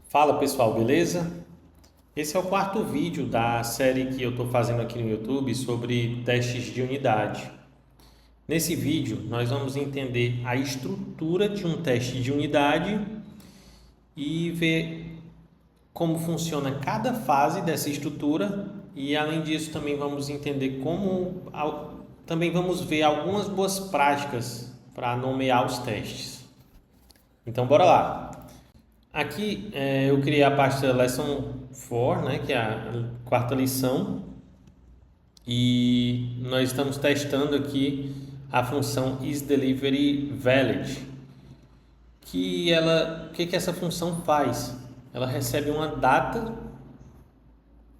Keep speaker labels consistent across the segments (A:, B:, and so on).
A: Fala pessoal, beleza? Esse é o quarto vídeo da série que eu estou fazendo aqui no YouTube sobre testes de unidade. Nesse vídeo, nós vamos entender a estrutura de um teste de unidade e ver como funciona cada fase dessa estrutura e, além disso, também vamos entender também vamos ver algumas boas práticas para nomear os testes. Então, bora lá! Aqui eu criei a pasta Lesson 4, né, que é a quarta lição, e nós estamos testando aqui a função isDeliveryValid, o que essa função faz? Ela recebe uma data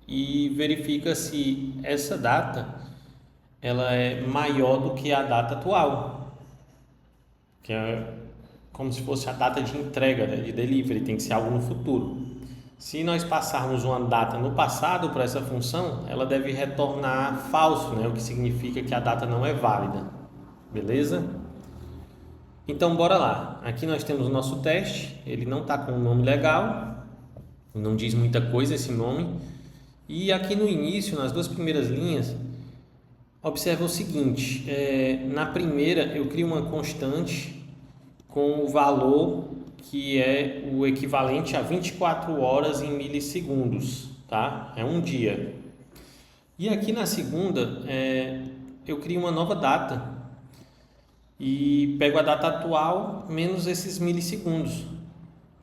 A: e verifica se essa data ela é maior do que a data atual, que é como se fosse a data de entrega, né, de delivery, tem que ser algo no futuro. Se nós passarmos uma data no passado para essa função, ela deve retornar falso, né, o que significa que a data não é válida. Beleza? Então, bora lá. Aqui nós temos o nosso teste, ele não está com um nome legal, não diz muita coisa esse nome. E aqui no início, nas duas primeiras linhas, observa o seguinte, na primeira eu crio uma constante com o valor que é o equivalente a 24 horas em milissegundos, tá? É um dia. E aqui na segunda, eu crio uma nova data e pego a data atual menos esses milissegundos,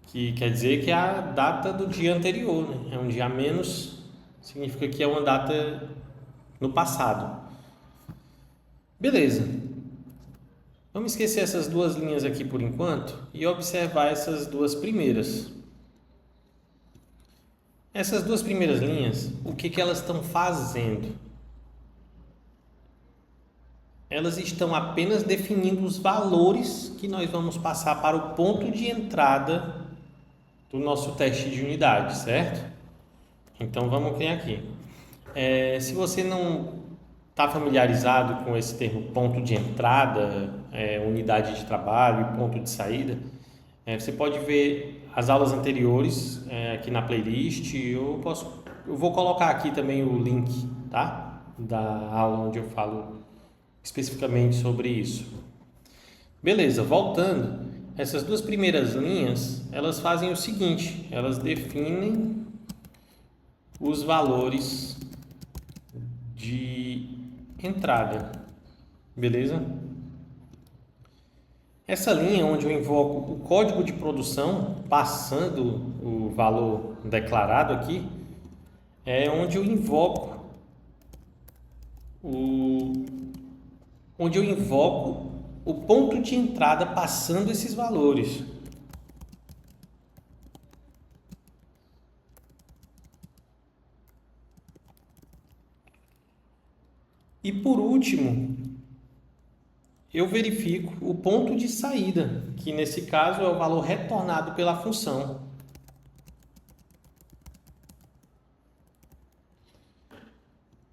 A: que quer dizer que é a data do dia anterior, né? É um dia a menos, significa que é uma data no passado. Beleza. Vamos esquecer essas duas linhas aqui por enquanto e observar essas duas primeiras. Essas duas primeiras linhas, o que elas estão fazendo? Elas estão apenas definindo os valores que nós vamos passar para o ponto de entrada do nosso teste de unidade, certo? Então vamos criar aqui. Se você não está familiarizado com esse termo ponto de entrada, unidade de trabalho e ponto de saída, você pode ver as aulas anteriores aqui na playlist. Eu vou colocar aqui também o link, tá? Da aula onde eu falo especificamente sobre isso. Beleza, voltando, essas duas primeiras linhas, elas fazem o seguinte, elas definem os valores de entrada, beleza? Essa linha onde eu invoco o código de produção, passando o valor declarado aqui, é onde eu invoco o ponto de entrada passando esses valores. E por último, eu verifico o ponto de saída, que nesse caso é o valor retornado pela função.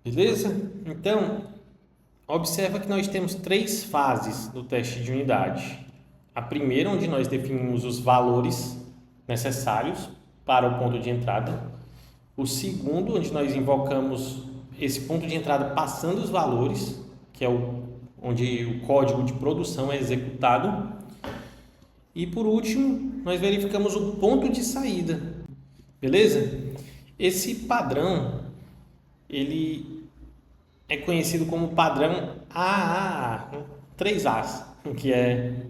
A: Beleza? Então, observa que nós temos três fases do teste de unidade. A primeira, onde nós definimos os valores necessários para o ponto de entrada. O segundo, onde nós invocamos esse ponto de entrada passando os valores, que é onde o código de produção é executado. E por último, nós verificamos o ponto de saída. Beleza? Esse padrão, ele é conhecido como padrão AAA, 3As, que é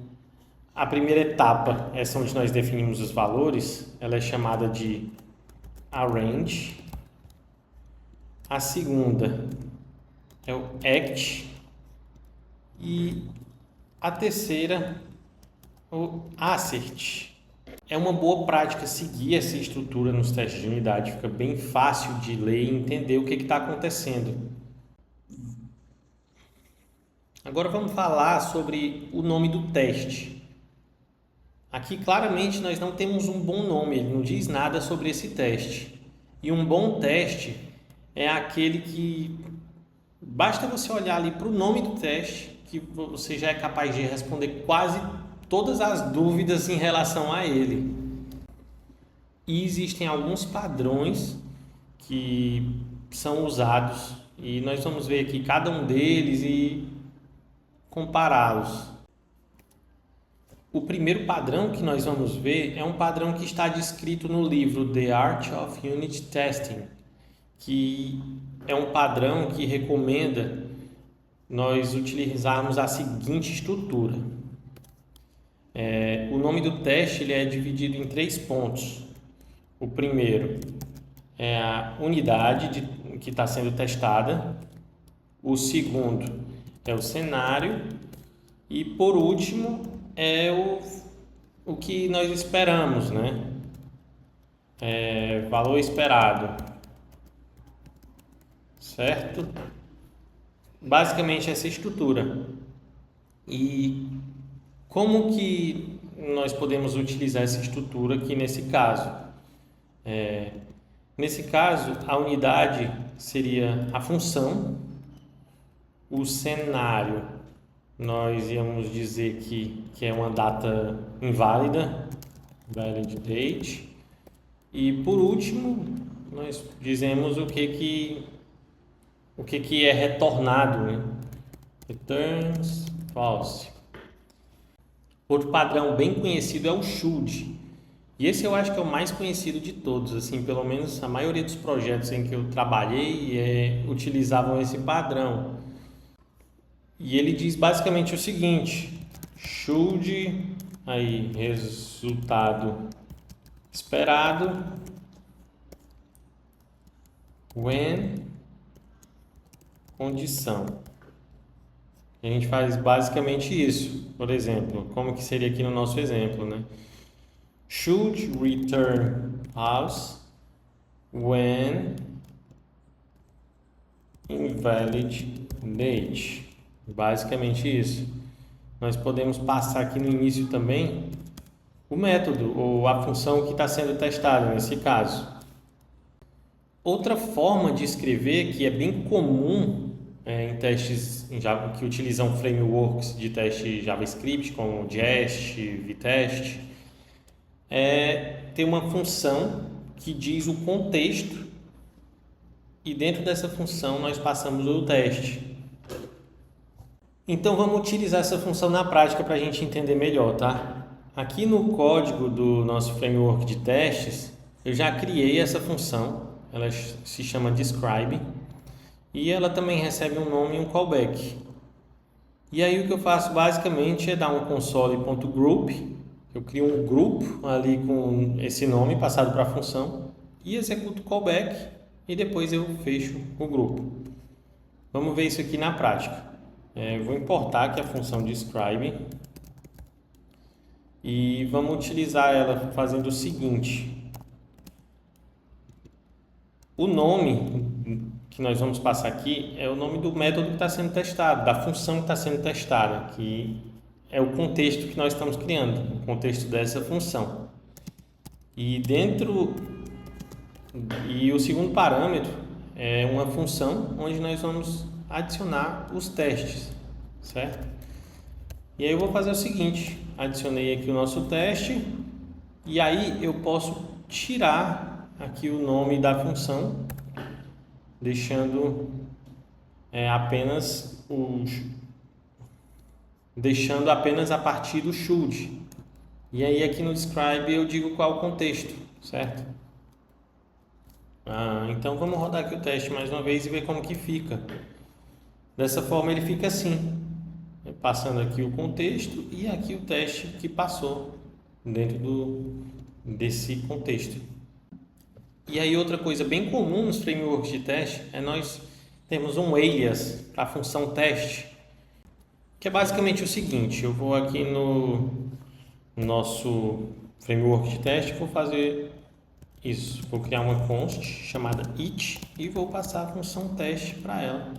A: a primeira etapa, essa onde nós definimos os valores, ela é chamada de arrange. A segunda é o act e a terceira o assert. É uma boa prática seguir essa estrutura nos testes de unidade, fica bem fácil de ler e entender o que está acontecendo. Agora vamos falar sobre o nome do teste. Aqui claramente nós não temos um bom nome, ele não diz nada sobre esse teste. E um bom teste é aquele que basta você olhar ali para o nome do teste que você já é capaz de responder quase todas as dúvidas em relação a ele. E existem alguns padrões que são usados e nós vamos ver aqui cada um deles e compará-los. O primeiro padrão que nós vamos ver é um padrão que está descrito no livro The Art of Unit Testing, que é um padrão que recomenda nós utilizarmos a seguinte estrutura. O nome do teste ele é dividido em 3 pontos. O primeiro é a unidade que está sendo testada. O segundo é o cenário. E por último é o que nós esperamos, né? Valor esperado. Certo? Basicamente essa estrutura. E como que nós podemos utilizar essa estrutura aqui nesse caso? Nesse caso, a unidade seria a função, o cenário, nós íamos dizer que é uma data inválida, valid date, e por último, nós dizemos o que é retornado, né? Returns false. Outro padrão bem conhecido é o should. E esse eu acho que é o mais conhecido de todos, assim, pelo menos a maioria dos projetos em que eu trabalhei utilizavam esse padrão. E ele diz basicamente o seguinte: should, aí, resultado esperado, when, condição. A gente faz basicamente isso. Por exemplo, como que seria aqui no nosso exemplo, né? Should return false when invalid date. Basicamente isso. Nós podemos passar aqui no início também o método ou a função que está sendo testada nesse caso. Outra forma de escrever que é bem comum em testes em Java, que utilizam frameworks de teste JavaScript como Jest, Vitest, é ter uma função que diz o contexto e dentro dessa função nós passamos o teste. Então vamos utilizar essa função na prática para a gente entender melhor, tá? Aqui no código do nosso framework de testes, eu já criei essa função, ela se chama describe e ela também recebe um nome e um callback. E aí o que eu faço basicamente é dar um console.group, eu crio um grupo ali com esse nome passado para a função e executo o callback e depois eu fecho o grupo. Vamos ver isso aqui na prática. Vou importar aqui a função describe e vamos utilizar ela fazendo o seguinte. O nome que nós vamos passar aqui é o nome do método que está sendo testado, da função que está sendo testada, que é o contexto que nós estamos criando, o contexto dessa função. E o segundo parâmetro é uma função onde nós vamos adicionar os testes, certo? E aí eu vou fazer o seguinte, adicionei aqui o nosso teste e aí eu posso tirar aqui o nome da função, deixando apenas a partir do should. E aí aqui no describe eu digo qual é o contexto, certo? Então vamos rodar aqui o teste mais uma vez e ver como que fica. Dessa forma ele fica assim, passando aqui o contexto e aqui o teste que passou dentro desse contexto. E aí outra coisa bem comum nos frameworks de teste é nós temos um alias para a função teste, que é basicamente o seguinte: eu vou aqui no nosso framework de teste, vou fazer isso, vou criar uma const chamada it e vou passar a função teste para ela.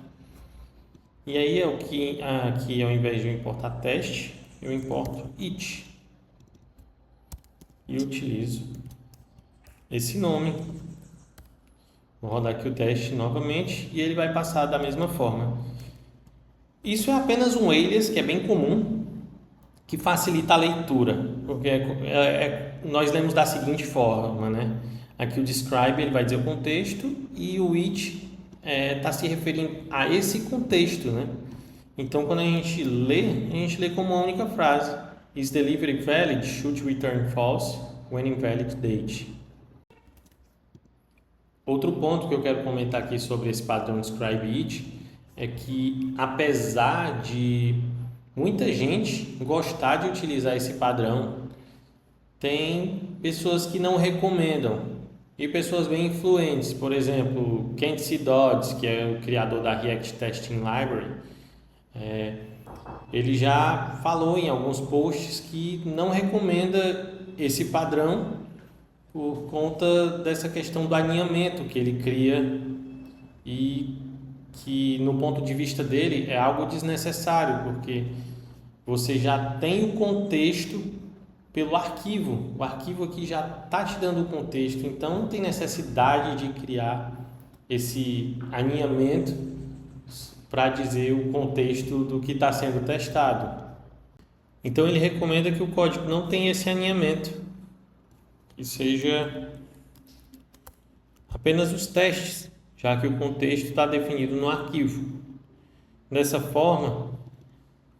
A: E aí aqui ao invés de eu importar teste, eu importo it e utilizo esse nome. Vou rodar aqui o teste novamente e ele vai passar da mesma forma. Isso é apenas um alias que é bem comum, que facilita a leitura, porque nós lemos da seguinte forma, né? Aqui o describe ele vai dizer o contexto e o which está se referindo a esse contexto, né? Então, quando a gente lê como uma única frase. Is delivery valid? Should return false when invalid date. Outro ponto que eu quero comentar aqui sobre esse padrão describe it é que, apesar de muita gente gostar de utilizar esse padrão, tem pessoas que não recomendam e pessoas bem influentes. Por exemplo, Kent C. Dodds, que é o criador da React Testing Library, ele já falou em alguns posts que não recomenda esse padrão por conta dessa questão do alinhamento que ele cria e que, no ponto de vista dele, é algo desnecessário, porque você já tem o contexto pelo arquivo. O arquivo aqui já está te dando o contexto, então não tem necessidade de criar esse alinhamento para dizer o contexto do que está sendo testado. Então ele recomenda que o código não tenha esse alinhamento, que seja apenas os testes, já que o contexto está definido no arquivo. Dessa forma,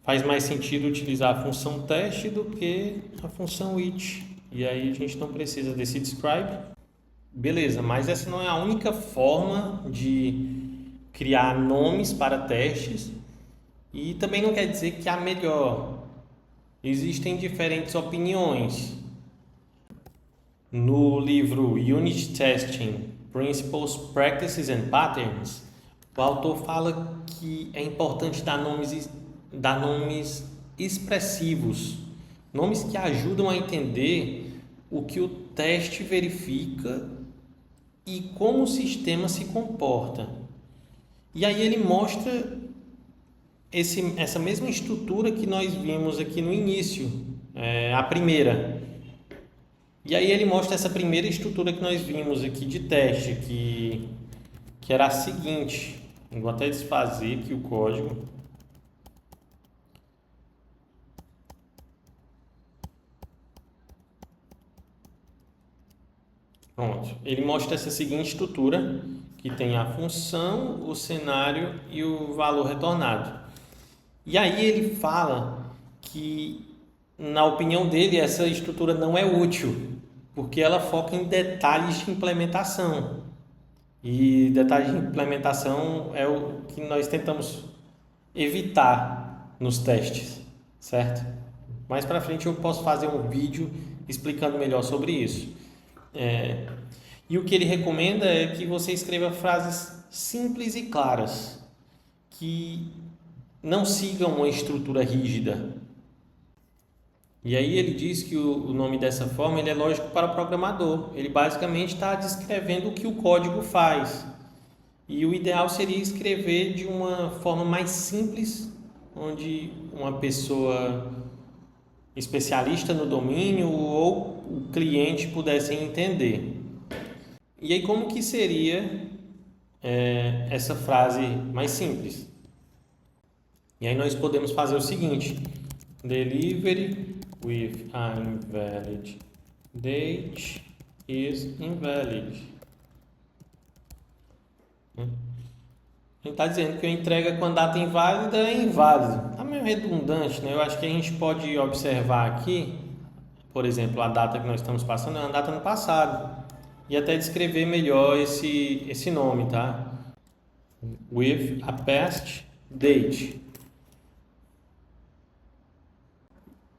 A: faz mais sentido utilizar a função teste do que a função it. E aí a gente não precisa desse describe. Beleza, mas essa não é a única forma de criar nomes para testes e também não quer dizer que é a melhor. Existem diferentes opiniões. No livro Unit Testing, Principles, Practices and Patterns, o autor fala que é importante dar nomes expressivos, nomes que ajudam a entender o que o teste verifica e como o sistema se comporta. E aí ele mostra essa mesma estrutura que nós vimos aqui no início, a primeira. E aí ele mostra essa primeira estrutura que nós vimos aqui de teste, que era a seguinte. Eu vou até desfazer aqui o código. Pronto. Ele mostra essa seguinte estrutura, que tem a função, o cenário e o valor retornado. E aí ele fala que, na opinião dele, essa estrutura não é útil, porque ela foca em detalhes de implementação. E detalhes de implementação é o que nós tentamos evitar nos testes, certo? Mais para frente eu posso fazer um vídeo explicando melhor sobre isso. E o que ele recomenda é que você escreva frases simples e claras, que não sigam uma estrutura rígida. E aí ele diz que o nome dessa forma ele é lógico para o programador. Ele basicamente está descrevendo o que o código faz. E o ideal seria escrever de uma forma mais simples, onde uma pessoa especialista no domínio ou o cliente pudessem entender. E aí como que seria essa frase mais simples? E aí nós podemos fazer o seguinte: delivery with an invalid date is invalid. A gente está dizendo que a entrega com a data inválida é inválida. Está meio redundante, né? Eu acho que a gente pode observar aqui, por exemplo, a data que nós estamos passando é uma data no passado. E até descrever melhor esse nome, tá? With a past date.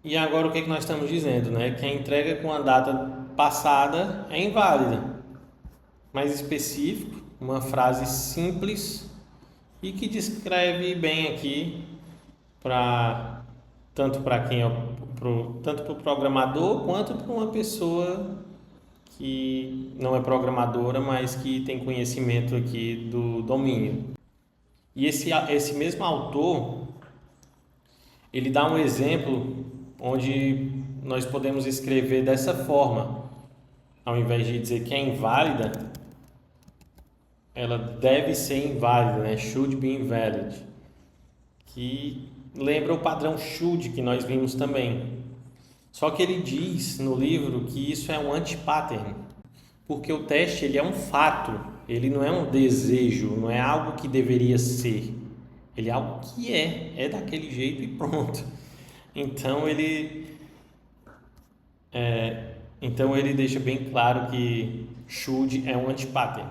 A: E agora o que nós estamos dizendo, né? Que a entrega com a data passada é inválida. Mais específico, uma frase simples e que descreve bem aqui tanto para o programador quanto para uma pessoa que não é programadora, mas que tem conhecimento aqui do domínio. E esse mesmo autor, ele dá um exemplo onde nós podemos escrever dessa forma. Ao invés de dizer que é inválida, ela deve ser inválida, né? Should be invalid. Que lembra o padrão should que nós vimos também. Só que ele diz no livro que isso é um anti-pattern, porque o teste ele é um fato, ele não é um desejo, não é algo que deveria ser, ele é algo que é daquele jeito e pronto. Então ele deixa bem claro que should é um anti-pattern.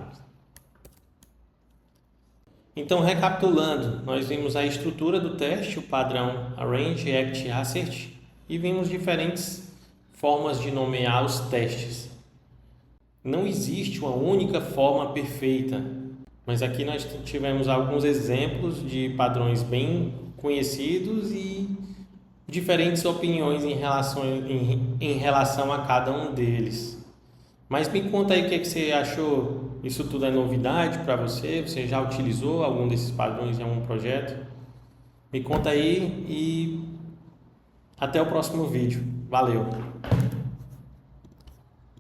A: Então, recapitulando, nós vimos a estrutura do teste, o padrão Arrange, Act, Assert, e vimos diferentes formas de nomear os testes. Não existe uma única forma perfeita, mas aqui nós tivemos alguns exemplos de padrões bem conhecidos e diferentes opiniões em relação a cada um deles. Mas me conta aí o que você achou. Isso tudo é novidade para você? Você já utilizou algum desses padrões em algum projeto? Me conta aí e até o próximo vídeo. Valeu!